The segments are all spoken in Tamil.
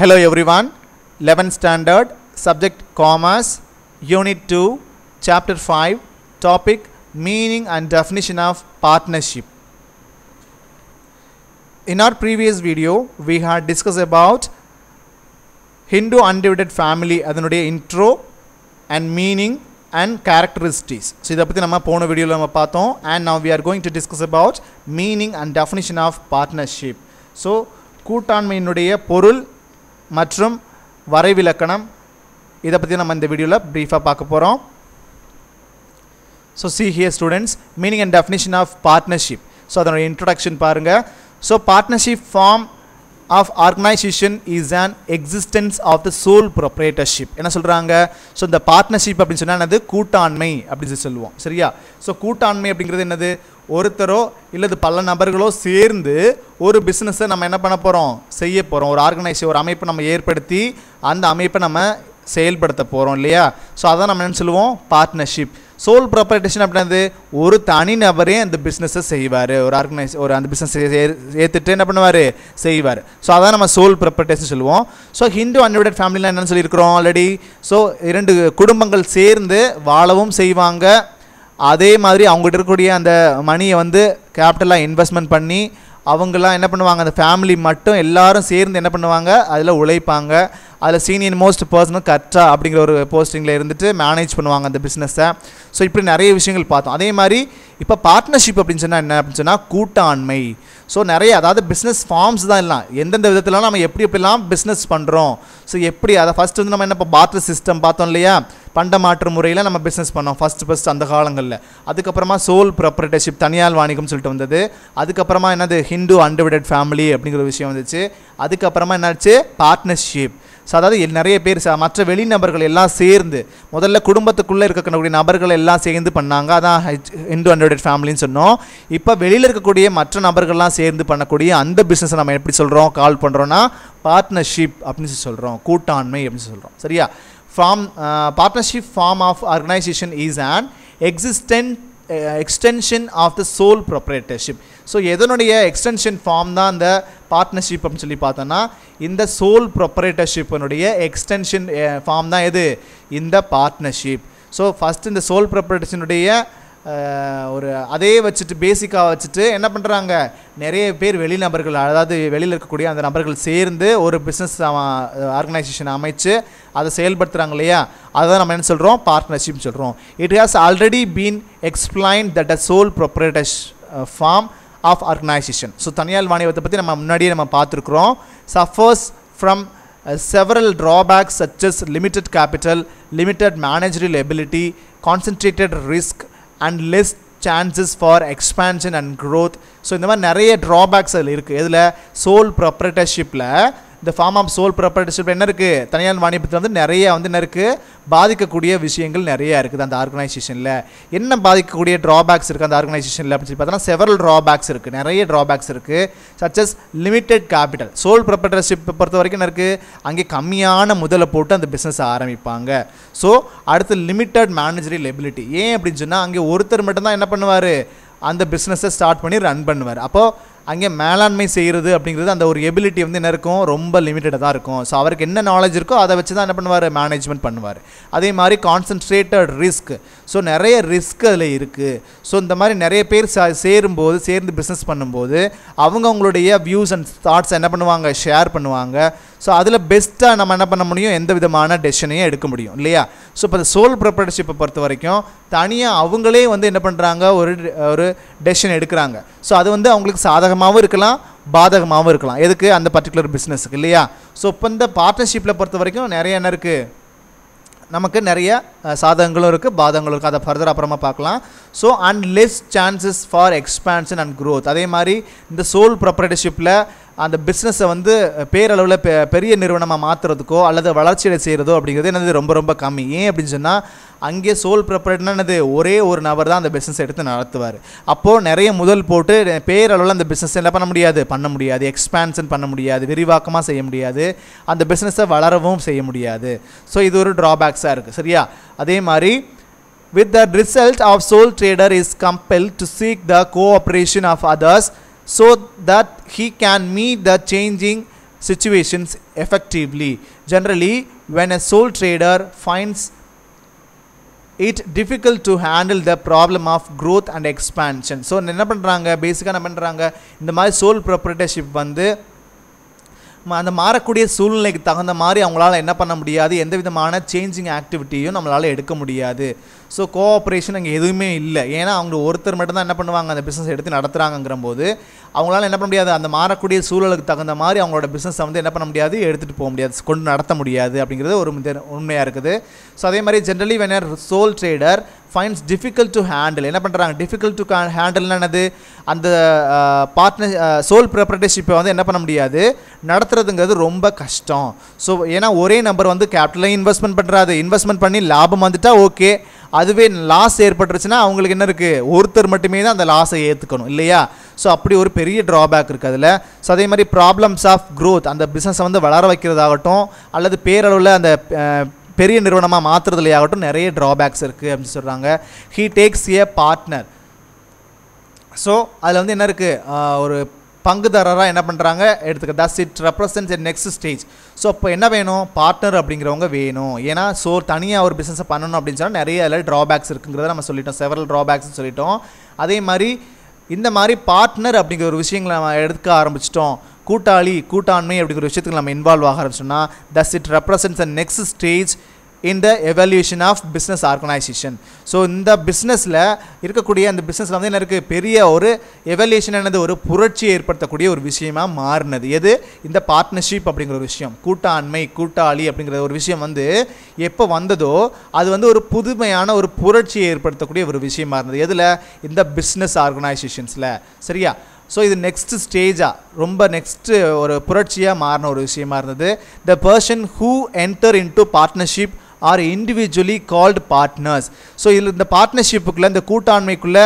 Hello everyone, 11th standard, subject commerce, unit 2, chapter 5, topic meaning and definition of partnership. In our previous video, we had discussed about Hindu undivided family, adanudaiya intro and meaning and characteristics. So இத பத்தி நம்ம போன வீடியோல நம்ம பார்த்தோம், and now we are going to discuss about meaning and definition of partnership. So கூட்டாண்மையினுடைய பொருள் மற்றும் வரைவிலக்கணம் இத பத்தி நம்ம இந்த வீடியோல பிரீஃபா பார்க்க போறோம். So see here students, meaning and definition of partnership. So அதோட introduction பாருங்க. So partnership form of organization is an existence of the sole proprietorship. என்ன சொல்றாங்க? So இந்த partnership அப்படி சொன்னா என்னது? கூட்டாண்மை அப்படி சொல்லுவோம். சரியா? So கூட்டாண்மை அப்படிங்கிறது என்னது? ஒருத்தரோ இல்லது பல நபர்களோ சேர்ந்து ஒரு பிசினஸை நம்ம என்ன பண்ண போறோம்? செய்ய போறோம். ஒரு ஆர்கனைசேஷன், ஒரு அமைப்பை நம்ம ஏற்படுத்தி அந்த அமைப்பை நம்ம செயல்படுத்த போறோம் இல்லையா? ஸோ அதான் நம்ம என்ன சொல்லுவோம்? பார்ட்னர்ஷிப். சோல் ப்ராப்பர்ட்டேஷன் அப்படின்றது ஒரு தனி நபரே அந்த பிஸ்னஸை செய்வார். ஒரு அந்த பிஸ்னஸ் ஏற்றுட்டு என்ன பண்ணுவார்? செய்வார். ஸோ அதான் நம்ம சோல் ப்ராப்பர்ட்டேஷன் சொல்லுவோம். ஸோ ஹிந்து அன்டிவைடட் ஃபேமிலியில் என்னென்னு சொல்லியிருக்கிறோம் ஆல்ரெடி. ஸோ 2 குடும்பங்கள் சேர்ந்து வாழவும் செய்வாங்க. அதே மாதிரி அவங்ககிட்ட இருக்கக்கூடிய அந்த மணியை வந்து கேபிட்டலாக இன்வெஸ்ட்மெண்ட் பண்ணி அவங்களாம் என்ன பண்ணுவாங்க? அந்த ஃபேமிலி மட்டும் எல்லாரும் சேர்ந்து என்ன பண்ணுவாங்க? அதில் உழைப்பாங்க. அதில் சீனியர் மோஸ்ட் பர்சனும் கரெக்டா அப்படிங்கிற ஒரு போஸ்டிங்கில் இருந்துட்டு மேனேஜ் பண்ணுவாங்க அந்த பிஸ்னஸை. ஸோ இப்படி நிறைய விஷயங்கள் பார்த்தோம். அதே மாதிரி இப்போ பார்ட்னர்ஷிப் அப்படின்னு சொன்னால் என்ன அப்படின்னு சொன்னால் கூட்டாண்மை. ஸோ நிறைய, அதாவது பிஸ்னஸ் ஃபார்ம்ஸ் தான் எல்லாம், எந்தெந்த விதத்துலாம் நம்ம எப்படிலாம் பிஸ்னஸ் பண்ணுறோம். ஸோ எப்படி அதை ஃபஸ்ட்டு வந்து நம்ம என்ன இப்போ பார்ட்டர் சிஸ்டம் பார்த்தோம் இல்லையா? பண்ட மாற்று முறையில் நம்ம பிஸ்னஸ் பண்ணோம் ஃபஸ்ட்டு அந்த காலங்களில். அதுக்கப்புறமா சோல் ப்ராப்பர்ட்டர்ஷிப், தனியார் வாணிகம் சொல்லிட்டு வந்தது. அதுக்கப்புறமா என்னது? ஹிந்து அன்டிவைடட் ஃபேமிலி அப்படிங்கிற விஷயம் வந்துச்சு. அதுக்கப்புறமா என்னாச்சு? பார்ட்னர்ஷிப். ஸோ அதாவது நிறைய பேர் மற்ற வெளிநபர்கள் எல்லாம் சேர்ந்து, முதல்ல குடும்பத்துக்குள்ளே இருக்கக்கூடிய நபர்கள் எல்லாம் சேர்ந்து பண்ணாங்க, அதான் ஹிந்து அன்டிவைடட் ஃபேமிலின்னு சொன்னோம். இப்போ வெளியில் இருக்கக்கூடிய மற்ற நபர்கள்லாம் சேர்ந்து பண்ணக்கூடிய அந்த பிஸ்னஸை நம்ம எப்படி சொல்கிறோம், கால் பண்ணுறோன்னா பார்ட்னர்ஷிப் அப்படின்னு சொல்கிறோம், கூட்டாண்மை அப்படின்னு சொல்கிறோம். சரியா? Partnership form of organization is an extension of the sole proprietorship. So எதனுடைய எக்ஸ்டென்ஷன் ஃபார்ம் தான் இந்த பார்ட்னர்ஷிப் அப்படின்னு சொல்லி பார்த்தோன்னா, இந்த சோல் ப்ரொப்ரைட்டர்ஷிப்பினுடைய எக்ஸ்டென்ஷன் ஃபார்ம் தான் எது? இந்த பார்ட்னர்ஷிப். ஸோ ஃபஸ்ட் இந்த சோல் ப்ரொப்ரைட்டர்ஷினுடைய ஒரு அதே வச்சுட்டு பேசிக்காக வச்சுட்டு என்ன பண்ணுறாங்க? நிறைய பேர் வெளிநபர்கள், அதாவது வெளியில் இருக்கக்கூடிய அந்த நபர்கள் சேர்ந்து ஒரு பிஸ்னஸ் ஆர்கனைசேஷன் அமைச்சு அதை செயல்படுத்துகிறாங்க இல்லையா? அதுதான் நம்ம என்ன சொல்கிறோம்? பார்ட்னர்ஷிப் சொல்கிறோம். It has already been explained that a sole proprietors form of organisation. So தனியார் வாணிபத்தை பற்றி நம்ம முன்னாடியே நம்ம பார்த்துருக்குறோம். Suffers from several drawbacks such as limited capital, limited managerial ability, concentrated risk and less chances for expansion and growth. So இந்த மாதிரி நிறைய ட்ராபேக்ஸ் அதில் இருக்குது. இதில் சோல் ப்ராப்பர்ட்டர்ஷிப்பில், இந்த ஃபார்ம் ஆஃப் சோல் ப்ராப்பர்ட்டர்ஷிப் என்ன இருக்குது? தனியார் வாணிபத்தில் வந்து நிறைய வந்து என்ன இருக்குது? பாதிக்கக்கூடிய விஷயங்கள் நிறையா இருக்குது அந்த ஆர்கனைசேஷனில். என்ன பாதிக்கக்கூடிய ட்ராபேக்ஸ் இருக்குது அந்த ஆர்கனைசேஷனில் அப்படின்னு சொல்லி பார்த்தோன்னா செவரல் ட்ராபேக்ஸ் இருக்குது, நிறைய ட்ராபேக்ஸ் இருக்குது. சச்சஸ் லிமிட்டெட் கேபிட்டல். சோல் ப்ராப்பர்ட்டர்ஷிப்பை பொறுத்த வரைக்கும் என்ன இருக்குது? அங்கே கம்மியான முதலை போட்டு அந்த பிஸ்னஸ் ஆரம்பிப்பாங்க. ஸோ அடுத்து லிமிட்டட் மேனேஜரியல் எபிலிட்டி. ஏன் அப்படின்னு சொன்னால் அங்கே ஒருத்தர் மட்டும்தான் என்ன பண்ணுவார்? அந்த பிஸ்னஸை ஸ்டார்ட் பண்ணி ரன் பண்ணுவார். அப்போது அங்கே மேலாண்மை செய்கிறது அப்படிங்கிறது அந்த ஒரு எபிலிட்டி வந்து என்ன இருக்கும்? ரொம்ப லிமிட்டடாக தான் இருக்கும். ஸோ அவருக்கு என்ன நாலேஜ் இருக்கோ அதை வச்சு தான் என்ன பண்ணுவார்? மேனேஜ்மெண்ட் பண்ணுவார். அதே மாதிரி கான்சன்ட்ரேட்டட் ரிஸ்க். ஸோ நிறைய ரிஸ்க் அதில் இருக்குது. ஸோ இந்த மாதிரி நிறைய பேர் சேர்ந்து பிஸ்னஸ் பண்ணும்போது அவங்களுடைய வியூஸ் அண்ட் தாட்ஸ் என்ன பண்ணுவாங்க? ஷேர் பண்ணுவாங்க. ஸோ அதில் பெஸ்ட்டாக நம்ம என்ன பண்ண முடியும்? எந்த விதமான டெசிஷனையும் எடுக்க முடியும் இல்லையா? ஸோ இப்போ இந்த சோல் ப்ராப்பர்ட்டர்ஷிப்பை பொறுத்த வரைக்கும் தனியாக அவங்களே வந்து என்ன பண்ணுறாங்க? ஒரு டெசிஷன் எடுக்கிறாங்க. ஸோ அது வந்து அவங்களுக்கு சாதகமாகவும் இருக்கலாம், பாதகமாகவும் இருக்கலாம். எதுக்கு? அந்த பர்டிகுலர் பிஸ்னஸுக்கு இல்லையா? ஸோ இப்போ இந்த பார்ட்னர்ஷிப்பில் பொறுத்த வரைக்கும் நிறைய என்ன இருக்குது? நமக்கு நிறைய சாதகங்களும் இருக்குது, பாதகங்களும் இருக்குது. அதை ஃபர்தர் அப்புறமா பார்க்கலாம். So and less chances for expansion and growth. அதே மாதிரி இந்த சோல் ப்ராப்பர்ட்டர்ஷிப்பில் அந்த பிஸ்னஸை வந்து பேரளவில் பெரிய நிறுவனமாக மாற்றுறதுக்கோ அல்லது வளர்ச்சியை செய்கிறதோ அப்படிங்கிறது என்னது? ரொம்ப ரொம்ப கம்மி. ஏன் அப்படின்னு சொன்னால் அங்கே சோல் ப்ராப்பர்ட்டினா என்னது? ஒரே ஒரு நபர் தான் அந்த பிஸ்னஸ் எடுத்து நடத்துவார். அப்போது நிறைய முதல் போட்டு பேரளவில் அந்த பிஸ்னஸ் என்ன பண்ண முடியாது, எக்ஸ்பான்ஷன் பண்ண முடியாது, விரிவாக்கமாக செய்ய முடியாது, அந்த பிஸ்னஸை வளரவும் செய்ய முடியாது. ஸோ இது ஒரு ட்ராபேக்ஸாக இருக்குது. சரியா? அதே மாதிரி with the result of sole trader is compelled to seek the cooperation of others so that he can meet the changing situations effectively. Generally, when a sole trader finds it difficult to handle the problem of growth and expansion. So என்ன பண்றாங்க, பேசிக்கா என்ன பண்றாங்க, இந்த மாதிரி சோல் ப்ரொப்ரைட்டர்ஷிப் வந்து அந்த மாறக்கூடிய சூழ்நிலைக்கு தகுந்த மாதிரி அவங்களால என்ன பண்ண முடியாது, எந்த விதமான சேஞ்சிங் ஆக்டிவிட்டியும் நம்மளால் எடுக்க முடியாது. ஸோ கோஆப்ரேஷன் அங்கே எதுவுமே இல்லை. ஏன்னா அவங்க ஒருத்தர் மட்டும்தான் என்ன பண்ணுவாங்க, அந்த பிஸ்னஸ் எடுத்து நடத்துகிறாங்கிற போது அவங்களால என்ன பண்ண முடியாது, அந்த மாறக்கூடிய சூழலுக்கு தகுந்த மாதிரி அவங்களோட பிஸ்னஸை வந்து என்ன பண்ண முடியாது, எடுத்துகிட்டு போக முடியாது, கொண்டு நடத்த முடியாது அப்படிங்கிறது ஒரு உண்மையாக இருக்குது. ஸோ அதே மாதிரி generally when a sole trader finds difficult to handle, என்ன பண்ணுறாங்க, difficult to handle என்னது, அந்த பார்ட்னர் சோல் ப்ரொப்ரைட்டர்ஷிப்பை வந்து என்ன பண்ண முடியாது, நடத்துறதுங்கிறது ரொம்ப கஷ்டம். ஸோ ஏன்னா ஒரே நம்பர் வந்து கேபிட்டலை இன்வெஸ்ட்மெண்ட் பண்ணுறாது, இன்வெஸ்ட்மெண்ட் பண்ணி லாபம் வந்துட்டா ஓகே, அதுவே லாஸ் ஏற்பட்டுருச்சுன்னா அவங்களுக்கு என்ன இருக்குது, ஒருத்தர் மட்டுமே தான் அந்த லாஸை ஏற்றுக்கணும் இல்லையா. ஸோ அப்படி ஒரு பெரிய ட்ராபேக் இருக்குது அதில். ஸோ அதே மாதிரி ப்ராப்ளம்ஸ் ஆஃப் க்ரோத், அந்த பிஸ்னஸை வந்து வளர வைக்கிறதாகட்டும் அல்லது பேரளவில் அந்த பெரிய நிறுவனமாக மாற்றுறதுலையாகட்டும் நிறைய ட்ராபேக்ஸ் இருக்குது அப்படின்னு சொல்கிறாங்க. He takes a partner. So அதில் வந்து என்ன இருக்குது, ஒரு பங்குதாரராக என்ன பண்ணுறாங்க எடுத்துக்க, thus it represents a next stage. So அப்போ என்ன வேணும், பார்ட்னர் அப்படிங்கிறவங்க வேணும். ஏன்னா தனியாக ஒரு பிஸ்னஸை பண்ணணும் அப்படின்னு சொன்னால் நிறைய அதில் ட்ராபேக்ஸ் இருக்குங்கிறத நம்ம சொல்லிட்டோம், செவரல் ட்ராபேக்ஸ்னு சொல்லிட்டோம். அதே மாதிரி இந்த மாதிரி பார்ட்னர் அப்படிங்கிற ஒரு விஷயங்களை நம்ம எடுக்க ஆரம்பிச்சிட்டோம், கூட்டாண்மை அப்படிங்கிற விஷயத்துக்கு நம்ம இன்வால்வ் ஆக ஆரம்பிச்சோம்னா thus it represents a next stage in the evolution of business organisation. So இந்த பிஸ்னஸில் இருக்கக்கூடிய அந்த பிஸ்னஸில் வந்து என்ன இருக்குது, பெரிய ஒரு எவல்யூஷன் என்னது, ஒரு புரட்சியை ஏற்படுத்தக்கூடிய ஒரு விஷயமாக மாறினது எது, இந்த பார்ட்னர்ஷிப் அப்படிங்கிற ஒரு விஷயம். கூட்டாளி அப்படிங்கிற ஒரு விஷயம் வந்து எப்போ வந்ததோ அது வந்து ஒரு புதுமையான ஒரு புரட்சியை ஏற்படுத்தக்கூடிய ஒரு விஷயமா இருந்தது. எதில், இந்த பிஸ்னஸ் ஆர்கனைசேஷன்ஸில். சரியா. ஸோ இது நெக்ஸ்ட் ஸ்டேஜாக ரொம்ப நெக்ஸ்ட்டு ஒரு புரட்சியாக மாறின ஒரு விஷயமா இருந்தது. The person who enter into partnership are individually called partners. So இதில் இந்த பார்ட்னர்ஷிப்புக்குள்ளே, இந்த கூட்டாண்மைக்குள்ளே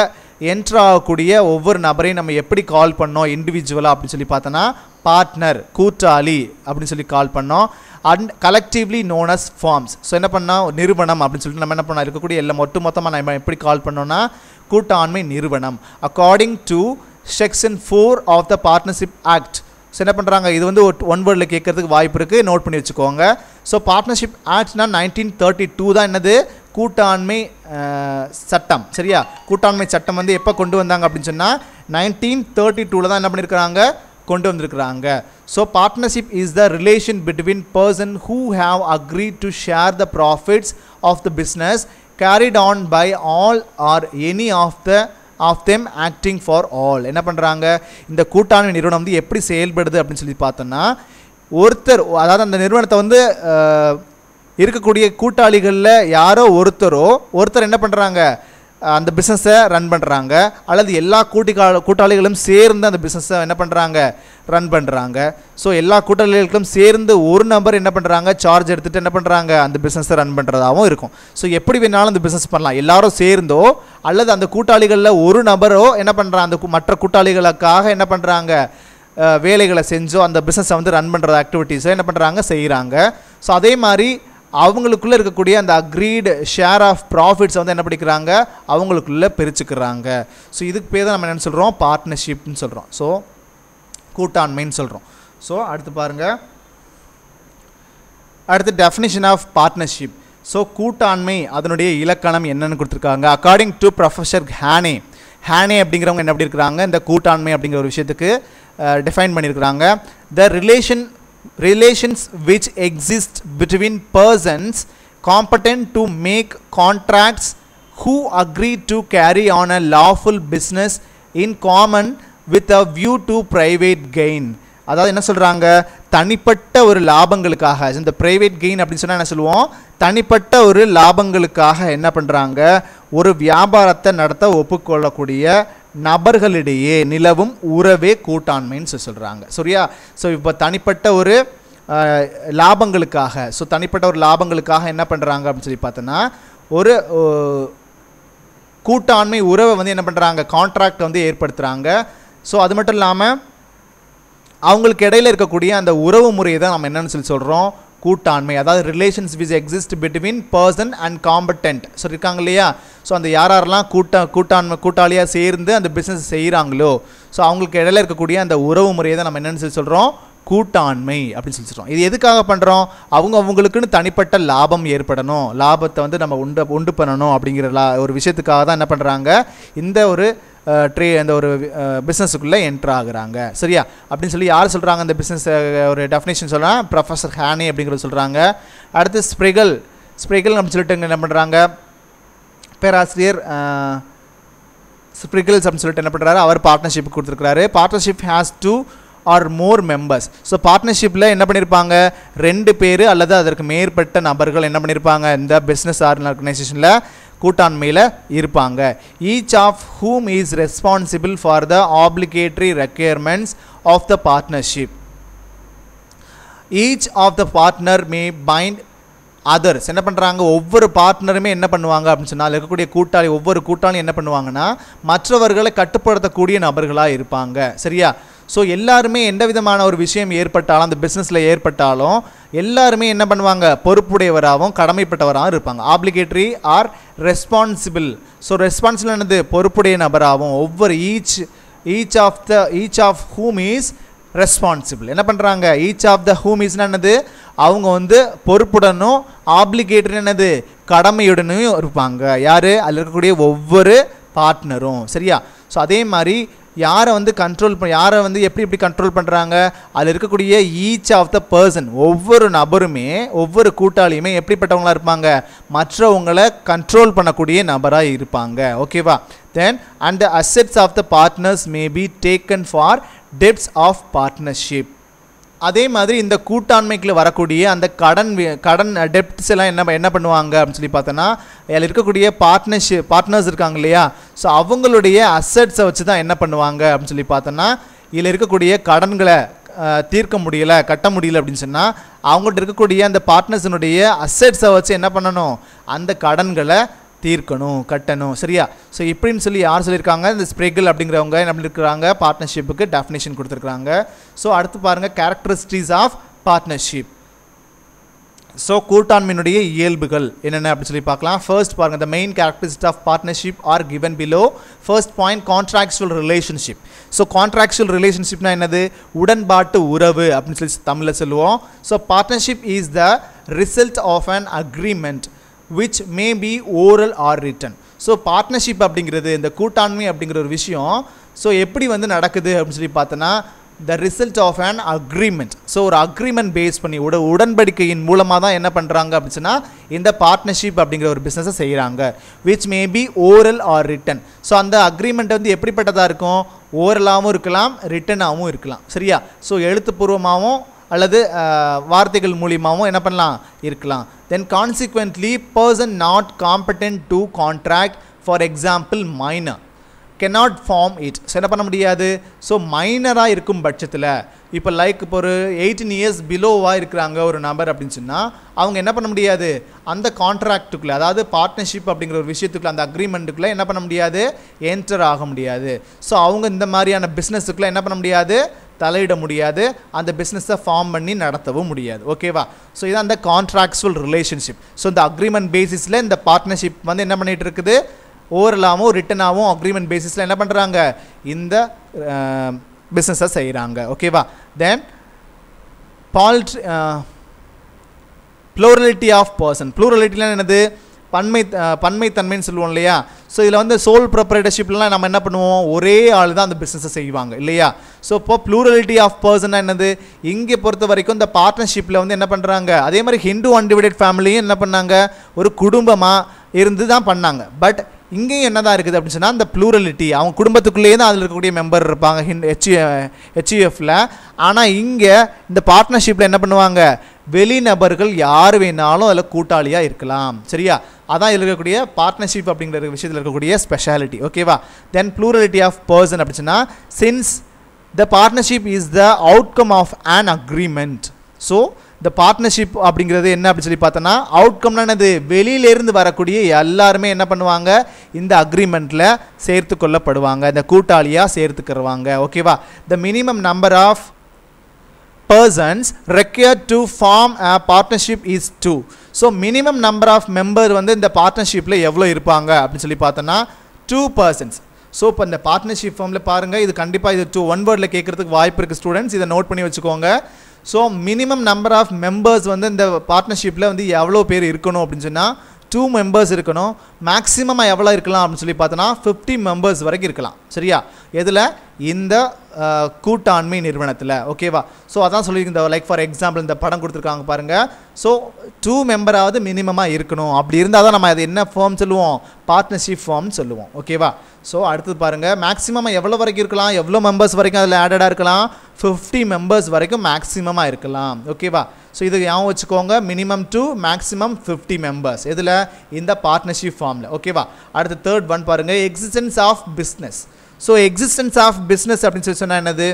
என்ட்ரு ஆகக்கூடிய ஒவ்வொரு நபரையும் நம்ம எப்படி கால் பண்ணோம் இண்டிவிஜுவலாக அப்படின்னு சொல்லி பார்த்தோன்னா பார்ட்னர், கூட்டாளி அப்படின்னு சொல்லி கால் பண்ணோம். And collectively known as firms. So என்ன பண்ணால் நிறுவனம் அப்படின்னு சொல்லிட்டு நம்ம என்ன பண்ணோம், இருக்கக்கூடிய எல்லாம் மொத்தமாக நம்ம எப்படி கால் பண்ணோன்னா கூட்டாண்மை நிறுவனம். According to section 4 of the partnership act. So என்ன பண்ணுறாங்க, இது வந்து ஒன் வேர்டில் கேட்கறதுக்கு வாய்ப்பு இருக்குது, நோட் பண்ணி வச்சுக்கோங்க. ஸோ பார்ட்னர்ஷிப் ஆக்ட்னா 1932 தான் என்னது, கூட்டாண்மை சட்டம். சரியா. கூட்டாண்மை சட்டம் வந்து எப்போ கொண்டு வந்தாங்க அப்படின்னு சொன்னால் 1932 தான் என்ன பண்ணியிருக்கிறாங்க, கொண்டு வந்திருக்கிறாங்க. So partnership is the relation between person who have agreed to share the profits of the business carried on by all or any of them acting for all. என்ன பண்ணுறாங்க, இந்த கூட்டாண்மை நிறுவனம் வந்து எப்படி செயல்படுது அப்படின்னு சொல்லி பார்த்தோன்னா, ஒருத்தர், அதாவது அந்த நிறுவனத்தை வந்து இருக்கக்கூடிய கூட்டாளிகளில் யாரோ ஒருத்தர் என்ன பண்ணுறாங்க, அந்த பிஸ்னஸை ரன் பண்ணுறாங்க, அல்லது எல்லா கூட்டாளிகளும் சேர்ந்து அந்த பிஸ்னஸை என்ன பண்ணுறாங்க, ரன் பண்ணுறாங்க. ஸோ எல்லா கூட்டாளிகளுக்கும் சேர்ந்து ஒரு நபர் என்ன பண்ணுறாங்க, சார்ஜ் எடுத்துகிட்டு என்ன பண்ணுறாங்க, அந்த பிஸ்னஸை ரன் பண்ணுறதாகவும் இருக்கும். ஸோ எப்படி வேணாலும் அந்த பிஸ்னஸ் பண்ணலாம், எல்லாரும் சேர்ந்தோ அல்லது அந்த கூட்டாளிகளில் ஒரு நபரோ என்ன பண்ணுறாங்க, அந்த மற்ற கூட்டாளிகளுக்காக என்ன பண்ணுறாங்க, வேலைகளை செஞ்சோ அந்த பிஸ்னஸை வந்து ரன் பண்ணுற ஆக்டிவிட்டீஸை என்ன பண்ணுறாங்க, செய்கிறாங்க. ஸோ அதே மாதிரி அவங்களுக்குள்ளே இருக்கக்கூடிய அந்த அக்ரீடு ஷேர் ஆஃப் ப்ராஃபிட்ஸை வந்து என்ன பண்ணிக்கிறாங்க, அவங்களுக்குள்ளே பிரிச்சுக்கிறாங்க. ஸோ இதுக்கு பேர் தான் நம்ம என்ன சொல்கிறோம், பார்ட்னர்ஷிப்னு சொல்கிறோம். ஸோ கூட்டாண்மைன்னு சொல்கிறோம். ஸோ அடுத்து பாருங்கள், அடுத்து டெஃபினிஷன் ஆஃப் பார்ட்னர்ஷிப். ஸோ கூட்டாண்மை அதனுடைய இலக்கணம் என்னன்னு கொடுத்துருக்காங்க. அக்கார்டிங் டு ப்ரொஃபஸர் ஹேனே அப்படிங்கிறவங்க என்ன அப்படி இருக்கிறாங்க, இந்த கூட்டாண்மை அப்படிங்கிற ஒரு விஷயத்துக்கு டிஃபைன் பண்ணியிருக்கிறாங்க. த relations which exist between persons competent to make contracts who agree to carry on a lawful business in common with a view to private gain. அதாவது என்ன சொல்கிறாங்க, தனிப்பட்ட ஒரு லாபங்களுக்காக, இந்த ப்ரைவேட் கெயின் அப்படின்னு சொன்னால் என்ன சொல்லுவோம், தனிப்பட்ட ஒரு லாபங்களுக்காக என்ன பண்ணுறாங்க, ஒரு வியாபாரத்தை நடத்த ஒப்புக்கொள்ளக்கூடிய நபர்களிடையே நிலவும் உறவே கூட்டாண்மைன்னு சொல்கிறாங்க. சரியா. ஸோ இப்போ தனிப்பட்ட ஒரு லாபங்களுக்காக, ஸோ தனிப்பட்ட ஒரு லாபங்களுக்காக என்ன பண்ணுறாங்க அப்படின்னு சொல்லி பார்த்தோன்னா, ஒரு கூட்டாண்மை உறவை வந்து என்ன பண்ணுறாங்க, கான்ட்ராக்ட் வந்து ஏற்படுத்துகிறாங்க. ஸோ அது மட்டும் இல்லாமல் அவங்களுக்கு இடையில இருக்கக்கூடிய அந்த உறவு முறையை தான் நம்ம என்னன்னு சொல்லி சொல்கிறோம், கூட்டாண்மை. அதாவது relations which exist between person and competent. So இருக்காங்க இல்லையா. ஸோ அந்த யாரெல்லாம் கூட்டாளியாக சேர்ந்து அந்த பிஸ்னஸ் செய்கிறாங்களோ, ஸோ அவங்களுக்கு இடையில இருக்கக்கூடிய அந்த உறவு முறையை தான் நம்ம என்னென்னு சொல்லி சொல்கிறோம், கூட்டாண்மை அப்படின்னு சொல்லிடுறோம். இது எதுக்காக பண்ணுறோம்? அவங்களுக்குன்னு தனிப்பட்ட லாபம் ஏற்படணும், லாபத்தை வந்து நம்ம உண்டு பண்ணணும் அப்படிங்கிற ஒரு விஷயத்துக்காக தான் என்ன பண்ணுறாங்க, இந்த ஒரு இந்த ஒரு பிஸ்னஸுக்குள்ளே என்ட்ரு ஆகுறாங்க. சரியா? அப்படின்னு சொல்லி யார் சொல்கிறாங்க? இந்த பிஸ்னஸ் ஒரு டெஃபினேஷன் சொல்கிறாங்க, ப்ரொஃபஸர் ஹேனி அப்படிங்கிறது சொல்கிறாங்க. அடுத்து ஸ்ப்ரிகல் அப்படின்னு சொல்லிட்டு என்ன பண்ணுறாங்க, பேராசிரியர் ஸ்ப்ரிகல்ஸ் அப்படின்னு சொல்லிட்டு என்ன பண்ணுறாரு, அவர் பார்ட்னர்ஷிப் கொடுத்துருக்காரு. Partnership has 2 or more members. So பார்ட்னர்ஷிப்பில் என்ன பண்ணியிருப்பாங்க, 2 பேர் அல்லது அதற்கு மேற்பட்ட நபர்கள் என்ன பண்ணியிருப்பாங்க, இந்த பிஸ்னஸ் ஆர்கனைசேஷனில் கூட்டாண்மையில் இருப்பாங்க. Each of whom is responsible for the obligatory requirements of the partnership. Each of the partner may bind others. என்ன பண்ணுறாங்க, ஒவ்வொரு பார்ட்னருமே என்ன பண்ணுவாங்க அப்படின்னு சொன்னால், இருக்கக்கூடிய ஒவ்வொரு கூட்டாளியும் என்ன பண்ணுவாங்கன்னா மற்றவர்களை கட்டுப்படுத்தக்கூடிய நபர்களாக இருப்பாங்க. சரியா? ஸோ எல்லாருமே எந்த விதமான ஒரு விஷயம் ஏற்பட்டாலும், அந்த பிஸ்னஸில் ஏற்பட்டாலும் எல்லாருமே என்ன பண்ணுவாங்க, பொறுப்புடையவராகவும் கடமைப்பட்டவராகவும் இருப்பாங்க. Obligatory or responsible. So responsible என்னது, பொறுப்புடைய நபராகவும். ஒவ்வொரு each of whom is responsible என்ன பண்ணுறாங்க, each of the whom is என்னது, அவங்க வந்து பொறுப்புடனும், ஆப்ளிகேட்டரி என்னது, கடமையுடனும் இருப்பாங்க. யார்? அதில் இருக்கக்கூடிய ஒவ்வொரு பார்ட்னரும். சரியா? ஸோ அதே மாதிரி யாரை வந்து யாரை வந்து எப்படி கண்ட்ரோல் பண்ணுறாங்க, அதில் இருக்கக்கூடிய ஈச் ஆஃப் த பர்சன், ஒவ்வொரு நபருமே ஒவ்வொரு கூட்டாளியுமே எப்படிப்பட்டவங்களாக இருப்பாங்க, மற்றவங்களை கண்ட்ரோல் பண்ணக்கூடிய நபராக இருப்பாங்க. ஓகேவா? Then and the assets of the partners may be taken for debts of partnership. அதே மாதிரி இந்த கூட்டாண்மைக்குள்ள வரக்கூடிய அந்த கடன் டெப்ட்ஸ் எல்லாம் என்ன பண்ணுவாங்க அப்படின்னு சொல்லி பார்த்தோன்னா, அதில் இருக்கக்கூடிய பார்ட்னர்ஸ் இருக்காங்க இல்லையா, ஸோ அவங்களுடைய அசெட்ஸை வச்சு தான் என்ன பண்ணுவாங்க அப்படின்னு சொல்லி பார்த்தோன்னா, இதில் இருக்கக்கூடிய கடன்களை தீர்க்க முடியலை, கட்ட முடியல அப்படின்னு சொன்னால் அவங்கள்ட்ட இருக்கக்கூடிய அந்த பார்ட்னர்ஸினுடைய அசெட்ஸை வச்சு என்ன பண்ணணும், அந்த கடன்களை தீர்க்கணும், கட்டணும். சரியா? ஸோ இப்படின்னு சொல்லி யார் சொல்லியிருக்காங்க, இந்த ஸ்ப்ரிகல் அப்படிங்கிறவங்க என்ன பண்ணியிருக்கிறாங்க, பார்ட்னர்ஷிப்புக்கு டெஃபினேஷன் கொடுத்துருக்காங்க. ஸோ அடுத்து பாருங்கள், கேரக்டரிஸ்டிக்ஸ் ஆஃப் பார்ட்னர்ஷிப். ஸோ கூட்டாண்மையினுடைய இயல்புகள் என்னென்ன அப்படின்னு சொல்லி பார்க்கலாம். ஃபர்ஸ்ட் பாருங்கள், the main characteristics of partnership are given below. first point, contractual relationship. So contractual ரிலேஷன்ஷிப்னா என்னது, உடன்பாட்டு உறவு அப்படின்னு சொல்லி தமிழில் சொல்லுவோம். So partnership is the result of an agreement which may be oral or written. So partnership அப்படிங்கிறது, இந்த கூட்டாண்மை அப்படிங்கிற ஒரு விஷயம் ஸோ எப்படி வந்து நடக்குது அப்படின்னு சொல்லி பார்த்தோன்னா, the result of an agreement. So ஒரு அக்ரிமெண்ட் பேஸ் பண்ணி உடன்படிக்கையின் மூலமாக தான் என்ன பண்ணுறாங்க அப்படின்னு சொன்னால் இந்த பார்ட்னர்ஷிப் அப்படிங்கிற ஒரு பிஸ்னஸை செய்கிறாங்க. which may be oral or written. So அந்த அக்ரிமெண்ட் வந்து எப்படிப்பட்டதாக இருக்கும், ஓரலாகவும் இருக்கலாம், ரிட்டனாகவும் இருக்கலாம். சரியா? ஸோ எழுத்துப்பூர்வமாகவும் அல்லது வார்த்தைகள் மூலியமாகவும் என்ன பண்ணலாம், இருக்கலாம். Then consequently person not competent to contract, for example minor cannot form it. So என்ன பண்ண முடியாது, ஸோ மைனராக இருக்கும் பட்சத்தில் இப்போ இப்போ ஒரு 18 years பிலோவாக இருக்கிறாங்க ஒரு நபர் அப்படின்னு சொன்னால் அவங்க என்ன பண்ண முடியாது, அந்த கான்ட்ராக்டுக்குள்ளே, அதாவது பார்ட்னர்ஷிப் அப்படிங்கிற ஒரு விஷயத்துக்குள்ளே, அந்த அக்ரிமெண்ட்டுக்குள்ளே என்ன பண்ண முடியாது, என்டர் ஆக முடியாது. ஸோ அவங்க இந்த மாதிரியான பிஸ்னஸுக்குள்ளே என்ன பண்ண முடியாது, தலையிட முடியாது, அந்த பிஸ்னஸை ஃபார்ம் பண்ணி நடத்தவும் முடியாது. ஓகேவா? ஸோ இதான் அந்த கான்ட்ராக்சுவல் ரிலேஷன்ஷிப். ஸோ இந்த அக்ரிமெண்ட் பேசிஸில் இந்த பார்ட்னர்ஷிப் வந்து என்ன பண்ணிகிட்டு இருக்குது, ஓரலாகவும் ரிட்டனாகவும் அக்ரிமெண்ட் பேசிஸில் என்ன பண்ணுறாங்க, இந்த பிஸ்னஸை செய்கிறாங்க. ஓகேவா? Then plurality of person. ப்ளூரலிட்டிலாம் என்னது, பன்மைத்தன்மைன்னு சொல்லுவோம் இல்லையா. ஸோ இதில் வந்து சோல் ப்ரொப்ரைட்டர்ஷிப்லாம் நம்ம என்ன பண்ணுவோம், ஒரே ஆள் தான் அந்த பிஸ்னஸை செய்வாங்க இல்லையா. ஸோ இப்போ ப்ளூரலிட்டி ஆஃப் பர்சன் என்னது, இங்கே பொறுத்த வரைக்கும் இந்த பார்ட்னர்ஷிப்பில் வந்து என்ன பண்ணுறாங்க, அதே மாதிரி ஹிந்து அன்டிவைடட் ஃபேமிலியும் என்ன பண்ணாங்க, ஒரு குடும்பமாக இருந்து தான் பண்ணாங்க. பட் இங்கேயும் என்ன தான் இருக்குது அப்படின்னு சொன்னால், அந்த ப்ளூரலிட்டி அவங்க குடும்பத்துக்குள்ளேயே தான் அதில் இருக்கக்கூடிய மெம்பர் இருப்பாங்க HUFல. ஆனால் இங்கே இந்த பார்ட்னர்ஷிப்பில் என்ன பண்ணுவாங்க, வெளிநபர்கள் யார் வேணாலும் அதில் கூட்டாளியாக இருக்கலாம். சரியா? அதான் இதில் இருக்கக்கூடிய பார்ட்னர்ஷிப் அப்படிங்கிற விஷயத்தில் இருக்கக்கூடிய ஸ்பெஷாலிட்டி. ஓகேவா? தென் ப்ளூரலிட்டி ஆஃப் பர்சன் அப்படின்னா, since the partnership is the outcome of an agreement. So இந்த பார்ட்னர்ஷிப் அப்படிங்கிறது என்ன அப்படின்னு சொல்லி பார்த்தோன்னா, அவுட்கம்னா என்னது, வெளியிலேருந்து வரக்கூடிய எல்லாருமே என்ன பண்ணுவாங்க, இந்த அக்ரிமெண்ட்டில் சேர்த்து கொள்ளப்படுவாங்க, இந்த கூட்டாளியாக சேர்த்துக்கிறவாங்க. ஓகேவா? The minimum number of persons required to form a partnership is 2. So minimum number of member வந்து இந்த பார்ட்னர்ஷிப்பில் எவ்வளோ இருப்பாங்க அப்படின்னு சொல்லி பார்த்தோன்னா 2 persons. ஸோ இப்போ இந்த பார்ட்னர்ஷிப் ஃபார்மில் பாருங்கள், இது கண்டிப்பாக இது ஒன் வேர்டில் கேட்குறதுக்கு வாய்ப்பு இருக்குது ஸ்டூடெண்ட்ஸ், இதை நோட் பண்ணி வச்சுக்கோங்க. So minimum number of members வந்து இந்த பார்ட்னர்ஷிப்பில் வந்து எவ்வளோ பேர் இருக்கணும் அப்படின்னு சொன்னால் 2 மெம்பர்ஸ் இருக்கணும். மேக்ஸிமமாக எவ்வளோ இருக்கலாம் அப்படின்னு சொல்லி பார்த்தோன்னா 50 மெம்பர்ஸ் வரைக்கும் இருக்கலாம். சரியா? எதில்? இந்த கூட்டாண்மை நிறுவனத்தில். ஓகேவா? ஸோ அதான் சொல்லியிருக்க, இந்த லைக் ஃபார் எக்ஸாம்பிள் இந்த படம் கொடுத்துருக்காங்க பாருங்கள். ஸோ 2 மெம்பராவது மினிமமாக இருக்கணும். அப்படி இருந்தால் தான் நம்ம அது என்ன ஃபார்ம் சொல்லுவோம்? பார்ட்னர்ஷிப் ஃபார்ம் சொல்லுவோம். ஓகேவா? ஸோ அடுத்தது பாருங்கள், மேக்ஸிமமாக எவ்வளோ வரைக்கும் இருக்கலாம்? எவ்வளோ மெம்பர்ஸ் வரைக்கும் அதில் ஆடடாக இருக்கலாம்? 50 மெம்பர்ஸ் வரைக்கும் மேக்ஸிமமாக இருக்கலாம். ஓகேவா? ஸோ இது ஞாபகம் வச்சுக்கோங்க, மினிமம் டு மேக்ஸிமம் 50 மெம்பர்ஸ். இதில் இந்த பார்ட்னர்ஷிப் ஃபார்மில். ஓகேவா? அடுத்து தேர்ட் ஒன் பாருங்கள், existence of business. So existence of business அப்படின்னு சொல்லி சொன்னால் என்னது?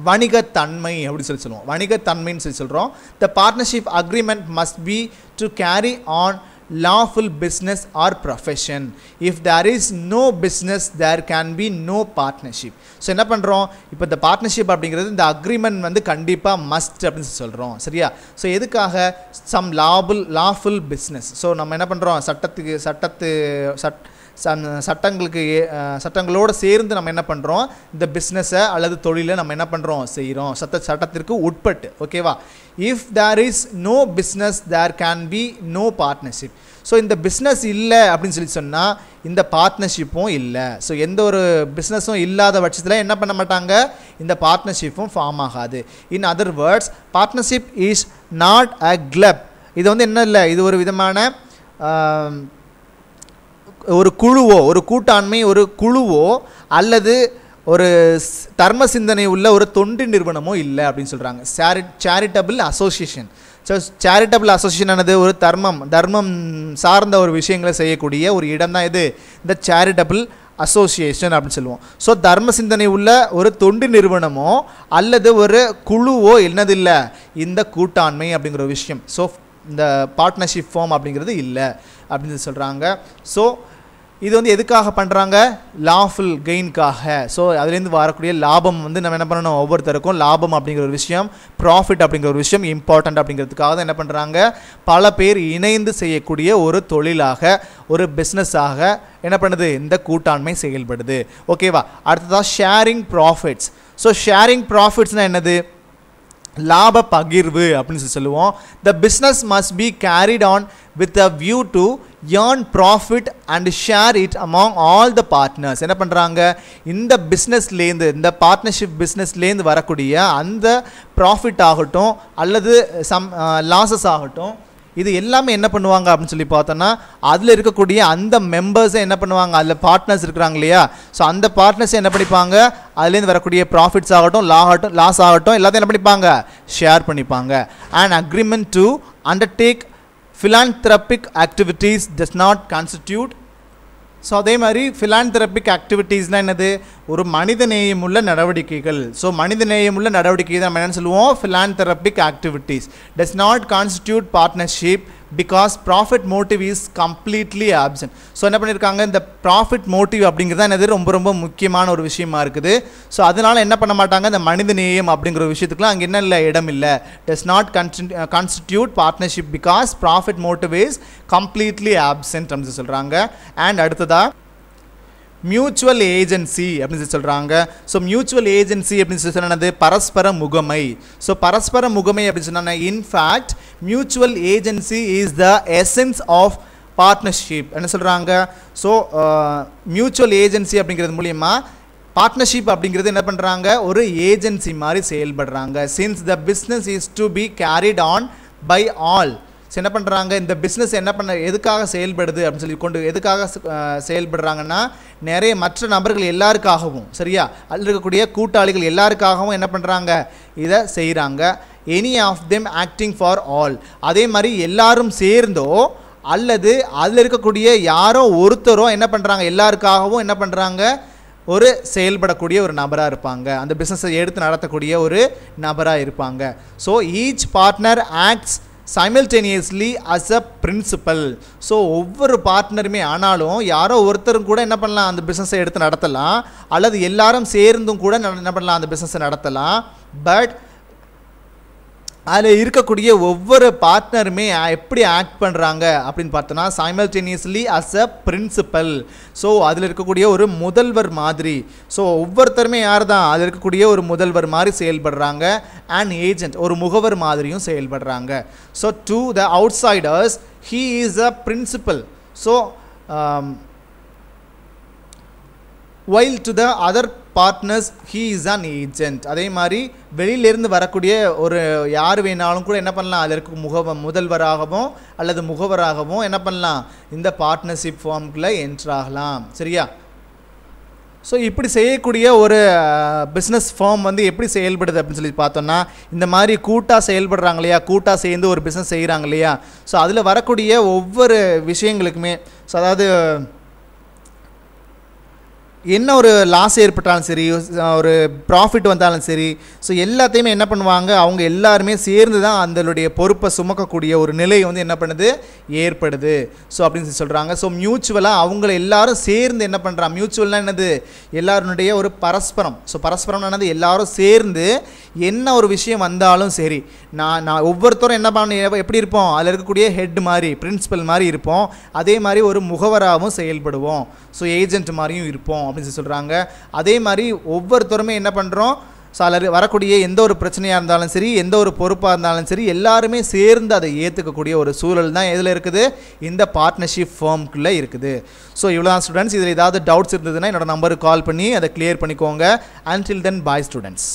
வணிகத்தன்மை அப்படின்னு சொல்லி சொல்லுவோம். வணிகத்தன்மைன்னு சொல்லி சொல்கிறோம். த partnership agreement must be to carry on lawful business or profession. If there is no business, there can be no partnership. So என்ன பண்ணுறோம்? இப்போ இந்த பார்ட்னர்ஷிப் அப்படிங்கிறது இந்த அக்ரிமெண்ட் வந்து கண்டிப்பாக மஸ்ட் அப்படின்னு சொல்கிறோம். சரியா? ஸோ எதுக்காக? Some lawful business. ஸோ நம்ம என்ன பண்ணுறோம்? சட்டங்களோடு சேர்ந்து நம்ம என்ன பண்ணுறோம்? இந்த பிஸ்னஸை அல்லது தொழிலை நம்ம என்ன பண்ணுறோம்? செய்கிறோம் சட்டத்திற்கு உட்பட்டு. ஓகேவா? If there is no business there can be no partnership. So இந்த பிஸ்னஸ் இல்லை அப்படின்னு சொல்லி சொன்னால் இந்த பார்ட்னர்ஷிப்பும் இல்லை. ஸோ எந்த ஒரு பிஸ்னஸும் இல்லாத பட்சத்தில் என்ன பண்ண மாட்டாங்க? இந்த பார்ட்னர்ஷிப்பும் ஃபார்ம் ஆகாது. In other words, partnership is not a club. இது வந்து என்ன இல்லை, இது ஒரு விதமான ஒரு குழுவோ, ஒரு கூட்டாண்மை, ஒரு குழுவோ அல்லது ஒரு தர்ம சிந்தனை உள்ள ஒரு தொண்டு நிறுவனமோ இல்லை அப்படின்னு சொல்கிறாங்க. Charitable association. So charitable association ஆனது ஒரு தர்மம் சார்ந்த ஒரு விஷயங்களை செய்யக்கூடிய ஒரு இடம் தான் இது இந்த சேரிட்டபிள் அசோசியேஷன் அப்படின்னு சொல்லுவோம். ஸோ தர்ம சிந்தனை உள்ள ஒரு தொண்டு நிறுவனமோ அல்லது ஒரு குழுவோ என்னதில்லை இந்த கூட்டாண்மை அப்படிங்கிற ஒரு விஷயம். ஸோ இந்த பார்ட்னர்ஷிப் ஃபார்ம் அப்படிங்கிறது இல்லை அப்படின்னு சொல்கிறாங்க. ஸோ இது வந்து எதுக்காக பண்ணுறாங்க? லாஃபுல் கெயின்காக. ஸோ அதுலேருந்து வரக்கூடிய லாபம் வந்து நம்ம என்ன பண்ணணும்? ஒவ்வொருத்தருக்கும் லாபம் அப்படிங்கிற ஒரு விஷயம், ப்ராஃபிட் அப்படிங்கிற ஒரு விஷயம் இம்பார்ட்டண்ட் அப்படிங்கிறதுக்காக தான் என்ன பண்ணுறாங்க? பல பேர் இணைந்து செய்யக்கூடிய ஒரு தொழிலாக, ஒரு பிஸ்னஸாக என்ன பண்ணுது? இந்த கூட்டாண்மை செயல்படுது. ஓகேவா? அடுத்ததாக ஷேரிங் ப்ராஃபிட்ஸ். ஸோ ஷேரிங் ப்ராஃபிட்ஸ்னால் என்னது? லாப பகிர்வு அப்படின்னு சொல்லுவோம். The business must be carried on with a view to earn profit and share it among all the partners. என்ன பண்ணுறாங்க? இந்த பிஸ்னஸ்லேருந்து, இந்த பார்ட்னர்ஷிப் பிஸ்னஸ்லேருந்து வரக்கூடிய அந்த ப்ராஃபிட் ஆகட்டும் அல்லது லாஸஸ் ஆகட்டும், இது எல்லாமே என்ன பண்ணுவாங்க அப்படின்னு சொல்லி பார்த்தோன்னா அதில் இருக்கக்கூடிய அந்த மெம்பர்ஸை என்ன பண்ணுவாங்க? அதில் பார்ட்னர்ஸ் இருக்கிறாங்க இல்லையா? ஸோ அந்த பார்ட்னர்ஸை என்ன பண்ணிப்பாங்க? அதுலேருந்து வரக்கூடிய ப்ராஃபிட்ஸ் ஆகட்டும், லாஸ் ஆகட்டும், எல்லாத்தையும் என்ன பண்ணிப்பாங்க? ஷேர் பண்ணிப்பாங்க. And agreement to undertake philanthropic activities does not constitute. So அதே மாதிரி philanthropic activitiesனால் என்னது? ஒரு மனிதநேயமுள்ள நடவடிக்கைகள். ஸோ மனிதநேயமுள்ள நடவடிக்கை தான் நம்ம என்னென்னு சொல்லுவோம்? philanthropic activities does not constitute partnership because profit motive is completely absent. So என்ன பண்ணியிருக்காங்க? இந்த ப்ராஃபிட் மோட்டிவ் அப்படிங்கிறது என்னது? ரொம்ப ரொம்ப முக்கியமான ஒரு விஷயமா இருக்குது. ஸோ அதனால் என்ன பண்ண மாட்டாங்க? இந்த மனிதநேயம் அப்படிங்கிற விஷயத்துக்குலாம் அங்கே என்ன இல்லை, இடம் இல்லை. does not constitute partnership because profit motive is completely absent அப்படின்னு சொல்கிறாங்க. அண்ட் அடுத்ததாக மியூச்சுவல் ஏஜென்சி அப்படின்னு சொல்கிறாங்க. ஸோ மியூச்சுவல் ஏஜென்சி அப்படின்னு சொல்லி சொன்னது பரஸ்பர முகமை. ஸோ பரஸ்பர முகமை அப்படின்னு சொன்னா in fact mutual agency is the essence of partnership என்ன சொல்கிறாங்க? ஸோ மியூச்சுவல் ஏஜென்சி அப்படிங்கிறது மூலிமா பார்ட்னர்ஷிப் அப்படிங்கிறது என்ன பண்ணுறாங்க? ஒரு ஏஜென்சி மாதிரி செயல்படுறாங்க. Since the business is to be carried on by all. So என்ன பண்ணுறாங்க? இந்த பிஸ்னஸ் என்ன எதுக்காக செயல்படுது அப்படின்னு சொல்லி எதுக்காக செயல்படுறாங்கன்னா நிறைய மற்ற நபர்கள் எல்லாருக்காகவும், சரியா, அதில் இருக்கக்கூடிய கூட்டாளிகள் எல்லாருக்காகவும் என்ன பண்ணுறாங்க? இதை செய்கிறாங்க. Any of them acting for all. அதே மாதிரி எல்லாரும் சேர்ந்தோ அல்லது அதில் இருக்கக்கூடிய யாரோ ஒருத்தரோ என்ன பண்ணுறாங்க? எல்லாருக்காகவும் என்ன பண்ணுறாங்க? ஒரு செயல்படக்கூடிய ஒரு நபராக இருப்பாங்க. அந்த பிஸ்னஸை எடுத்து நடத்தக்கூடிய ஒரு நபராக இருப்பாங்க. So each partner acts simultaneously as a principal. So ஒவ்வொரு பார்ட்னருமே ஆனாலும் யாரோ ஒருத்தரும் கூட என்ன பண்ணலாம்? அந்த பிஸ்னஸை எடுத்து நடத்தலாம் அல்லது எல்லாரும் சேர்ந்தும் கூட என்ன பண்ணலாம்? அந்த பிஸ்னஸை நடத்தலாம். பட் அதில் இருக்கக்கூடிய ஒவ்வொரு பார்ட்னருமே எப்படி ஆக்ட் பண்ணுறாங்க அப்படின்னு பார்த்தோன்னா simultaneously as a principal. So அதில் இருக்கக்கூடிய ஒரு முதல்வர் மாதிரி. ஸோ ஒவ்வொருத்தருமே யார் தான் அதில் இருக்கக்கூடிய ஒரு முதல்வர் மாதிரி செயல்படுறாங்க. அண்ட் ஏஜென்ட் ஒரு முகவர் மாதிரியும் செயல்படுறாங்க. So to the outsiders he is a principal. So while to the other partners he is an agent. அதே மாதிரி வெளியிலேருந்து வரக்கூடிய ஒரு யார் வேணாலும் கூட என்ன பண்ணலாம், அதில் இருக்க முதல்வராகவும் அல்லது முகவராகவும் என்ன பண்ணலாம், இந்த பார்ட்னர்ஷிப் ஃபார்முக்குள்ளே என்ட்ரு ஆகலாம். சரியா? ஸோ இப்படி செய்யக்கூடிய ஒரு பிஸ்னஸ் ஃபார்ம் வந்து எப்படி செயல்படுது அப்படின்னு சொல்லி பார்த்தோன்னா, இந்த மாதிரி கூட்டாக செயல்படுறாங்க இல்லையா, கூட்டாக சேர்ந்து ஒரு பிஸ்னஸ் செய்கிறாங்க இல்லையா. ஸோ அதில் வரக்கூடிய ஒவ்வொரு விஷயங்களுக்குமே, ஸோ அதாவது என்ன ஒரு லாஸ் ஏற்பட்டாலும் சரி, ஒரு ப்ராஃபிட் வந்தாலும் சரி, ஸோ எல்லாத்தையுமே என்ன பண்ணுவாங்க, அவங்க எல்லாருமே சேர்ந்து தான் அதனுடைய பொறுப்பை சுமக்கக்கூடிய ஒரு நிலை வந்து என்ன பண்ணுது, ஏற்படுது. ஸோ அப்படின்னு சொல்லி சொல்கிறாங்க. ஸோ மியூச்சுவலாக அவங்கள எல்லாரும் சேர்ந்து என்ன பண்ணுறாங்க, மியூச்சுவல்னால் என்னது, எல்லாருடைய ஒரு பரஸ்பரம். ஸோ பரஸ்பரம்னா என்னது, எல்லாரும் சேர்ந்து என்ன ஒரு விஷயம் வந்தாலும் சரி, நான் ஒவ்வொருத்தரும் என்ன பண்ண எப்படி இருப்போம், அதில் இருக்கக்கூடிய ஹெட் மாதிரி பிரின்சிபல் மாதிரி இருப்போம். அதே மாதிரி ஒரு முகவராகவும் செயல்படுவோம். ஸோ ஏஜென்ட் மாதிரியும் இருப்போம் அப்படின்னு சொல்லி சொல்கிறாங்க. அதே மாதிரி ஒவ்வொருத்தருமே என்ன பண்ணுறோம், ஸோ அதில் வரக்கூடிய எந்த ஒரு பிரச்சனையாக இருந்தாலும் சரி, எந்த ஒரு பொறுப்பாக இருந்தாலும் சரி, எல்லாருமே சேர்ந்து அதை ஏற்றுக்கக்கூடிய ஒரு சூழல் தான் எதில் இருக்குது, இந்த பார்ட்னர்ஷிப் ஃபார்முக்குள்ளே இருக்குது. ஸோ இவ்வளோ தான் ஸ்டூடெண்ட்ஸ். இதில் ஏதாவது டவுட்ஸ் இருந்ததுன்னா என்னோட நம்பருக்கு கால் பண்ணி அதை கிளியர் பண்ணிக்கோங்க. அன்டில் தென் பாய் ஸ்டூடெண்ட்ஸ்.